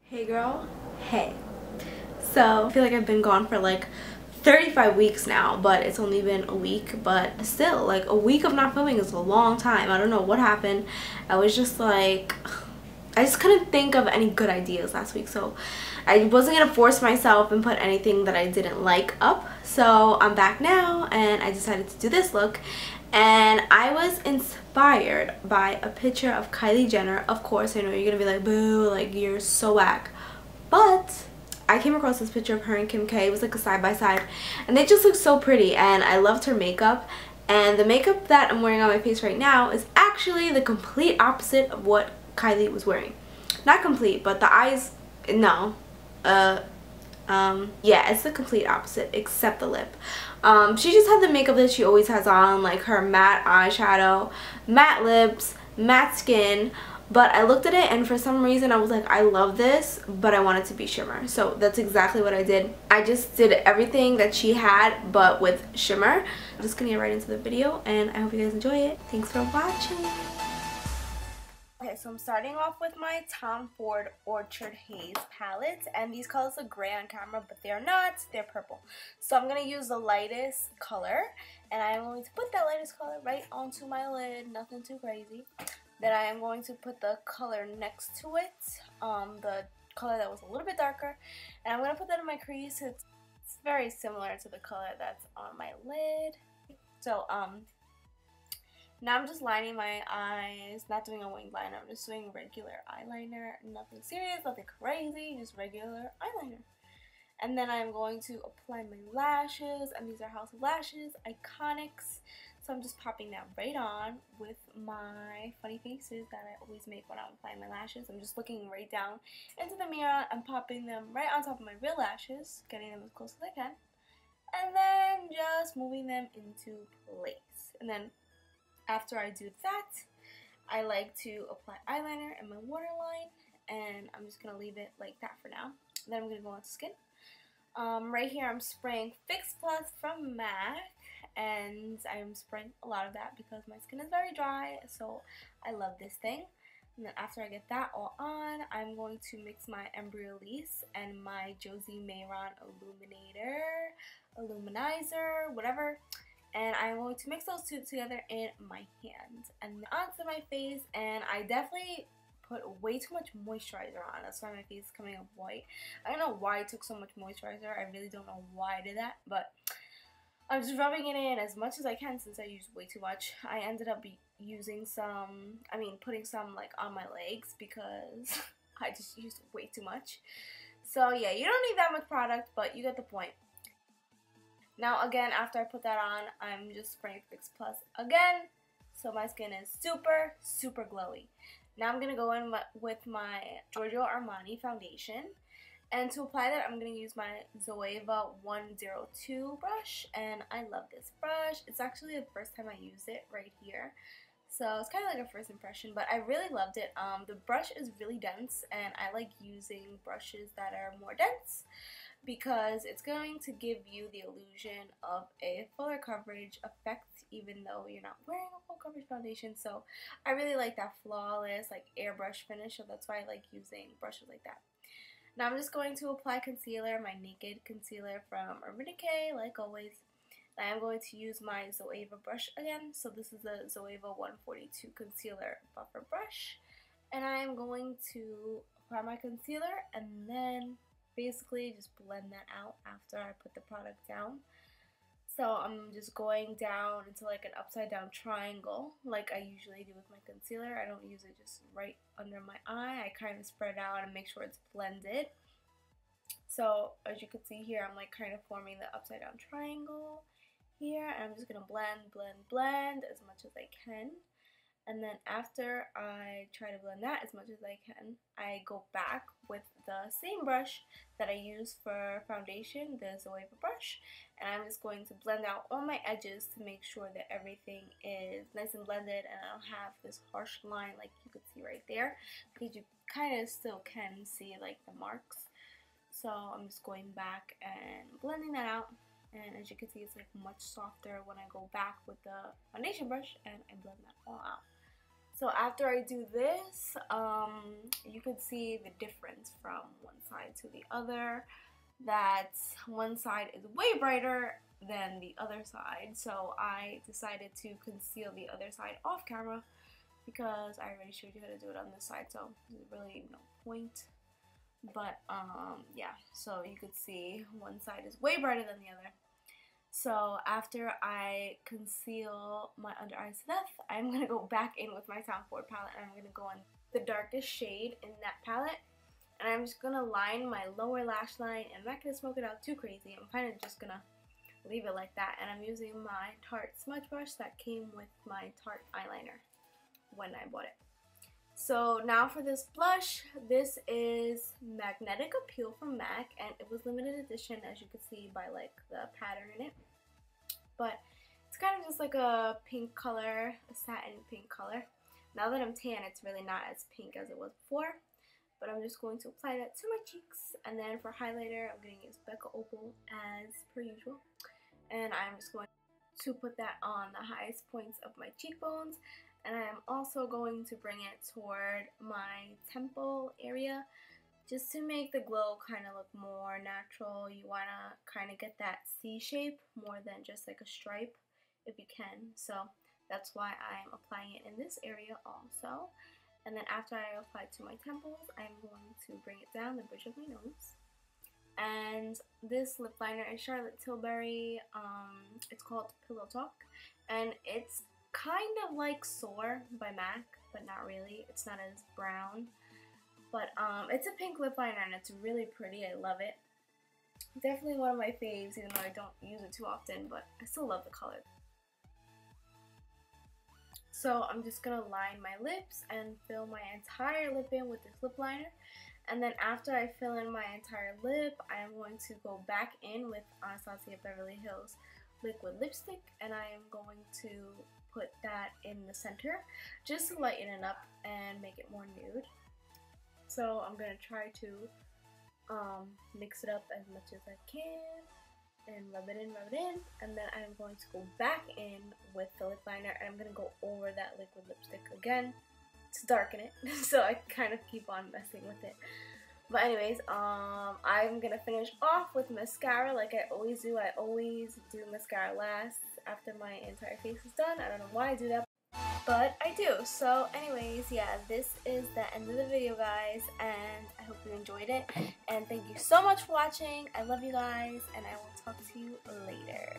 Hey girl, hey. So I feel like I've been gone for like 35 weeks now, but it's only been a week. But still, like, a week of not filming is a long time. I don't know what happened. I was just like, I just couldn't think of any good ideas last week, so I wasn't gonna force myself and put anything that I didn't like up. So I'm back now and I decided to do this look, and I was inspired by a picture of Kylie Jenner. Of course, I know you're gonna be like, boo, like, you're so whack, but I came across this picture of her and Kim K. It was like a side by side, and they just looked so pretty, and I loved her makeup. And the makeup that I'm wearing on my face right now is actually the complete opposite of what Kylie was wearing. Not complete, but the eyes, no. Yeah, it's the complete opposite except the lip. She just had the makeup that she always has on, like her matte eyeshadow, matte lips, matte skin. But I looked at it and for some reason I was like, I love this, but I want it to be shimmer. So that's exactly what I did. I just did everything that she had, but with shimmer. I'm just gonna get right into the video and I hope you guys enjoy it. Thanks for watching. Okay, so I'm starting off with my Tom Ford Orchid Haze palette, and these colors look gray on camera, but they're not, they're purple. So I'm going to use the lightest color, and I am going to put that lightest color right onto my lid, nothing too crazy. Then I am going to put the color next to it, the color that was a little bit darker, and I'm going to put that in my crease. It's very similar to the color that's on my lid. So, now I'm just lining my eyes, not doing a winged liner, I'm just doing regular eyeliner, nothing serious, nothing crazy, just regular eyeliner. And then I'm going to apply my lashes, and these are House of Lashes, Iconics. So I'm just popping that right on with my funny faces that I always make when I'm applying my lashes. I'm just looking right down into the mirror and popping them right on top of my real lashes, getting them as close as I can. And then just moving them into place. And then after I do that, I like to apply eyeliner in my waterline, and I'm just going to leave it like that for now. Then I'm going to go on to skin. Right here I'm spraying Fix Plus from MAC, and I'm spraying a lot of that because my skin is very dry, so I love this thing. And then after I get that all on, I'm going to mix my Embryolisse and my Josie Maron Illuminizer, whatever. And I'm going to mix those two together in my hand and onto my face. And I definitely put way too much moisturizer on. That's why my face is coming up white. I don't know why I took so much moisturizer. I really don't know why I did that. But I'm just rubbing it in as much as I can since I used way too much. I ended up using some, putting some like on my legs because I just used way too much. So yeah, you don't need that much product, but you get the point. Now again, after I put that on, I'm just spraying Fix Plus again, so my skin is super, super glowy. Now I'm going to go in with my Giorgio Armani foundation, and to apply that, I'm going to use my Zoeva 102 brush, and I love this brush. It's actually the first time I used it right here, so it's kind of like a first impression, but I really loved it. The brush is really dense, and I like using brushes that are more dense, because it's going to give you the illusion of a fuller coverage effect even though you're not wearing a full coverage foundation. So I really like that flawless like airbrush finish, so that's why I like using brushes like that. Now I'm just going to apply concealer, my Naked concealer from Decay, like always. I am going to use my Zoeva brush again. So this is the Zoeva 142 concealer buffer brush, and I am going to apply my concealer and then basically just blend that out after I put the product down. So I'm just going down into like an upside down triangle like I usually do with my concealer. I don't use it just right under my eye. I kind of spread it out and make sure it's blended. So as you can see here, I'm like kind of forming the upside down triangle here, and I'm just going to blend, blend, blend as much as I can. And then after I try to blend that as much as I can, I go back with the same brush that I use for foundation, the Zoeva brush, and I'm just going to blend out all my edges to make sure that everything is nice and blended and I don't have this harsh line like you could see right there, because you kind of still can see like the marks. So I'm just going back and blending that out, and as you can see, it's like much softer when I go back with the foundation brush and I blend that all out. So after I do this, you can see the difference from one side to the other, that one side is way brighter than the other side. So I decided to conceal the other side off camera because I already showed you how to do it on this side, so there's really no point. But yeah, so you could see one side is way brighter than the other. So after I conceal my under eyes to death, I'm going to go back in with my Tom Ford palette, and I'm going to go in the darkest shade in that palette. And I'm just going to line my lower lash line, and I'm not going to smoke it out too crazy. I'm kind of just going to leave it like that. And I'm using my Tarte smudge brush that came with my Tarte eyeliner when I bought it. So now for this blush, this is Magnetic Appeal from MAC, and it was limited edition, as you can see by like the pattern in it. But it's kind of just like a pink color, a satin pink color. Now that I'm tan, it's really not as pink as it was before. But I'm just going to apply that to my cheeks, and then for highlighter, I'm going to use Becca Opal as per usual. And I'm just going to put that on the highest points of my cheekbones. And I am also going to bring it toward my temple area just to make the glow kind of look more natural. You want to kind of get that C shape more than just like a stripe if you can. So that's why I'm applying it in this area also. And then after I apply it to my temples, I'm going to bring it down the bridge of my nose. And this lip liner is Charlotte Tilbury. It's called Pillow Talk. And it's kind of like Soar by MAC, but not really. It's not as brown. But it's a pink lip liner, and it's really pretty. I love it. Definitely one of my faves, even though I don't use it too often, but I still love the color. So I'm just going to line my lips and fill my entire lip in with this lip liner. And then after I fill in my entire lip, I am going to go back in with Anastasia Beverly Hills liquid lipstick, and I am going to put that in the center just to lighten it up and make it more nude. So I'm going to try to mix it up as much as I can and rub it in, and then I'm going to go back in with the lip liner, and I'm going to go over that liquid lipstick again to darken it. So I kind of keep on messing with it. But anyways, I'm going to finish off with mascara like I always do. I always do mascara last after my entire face is done. I don't know why I do that, but I do. So anyways, yeah, this is the end of the video, guys, and I hope you enjoyed it. And thank you so much for watching. I love you guys, and I will talk to you later.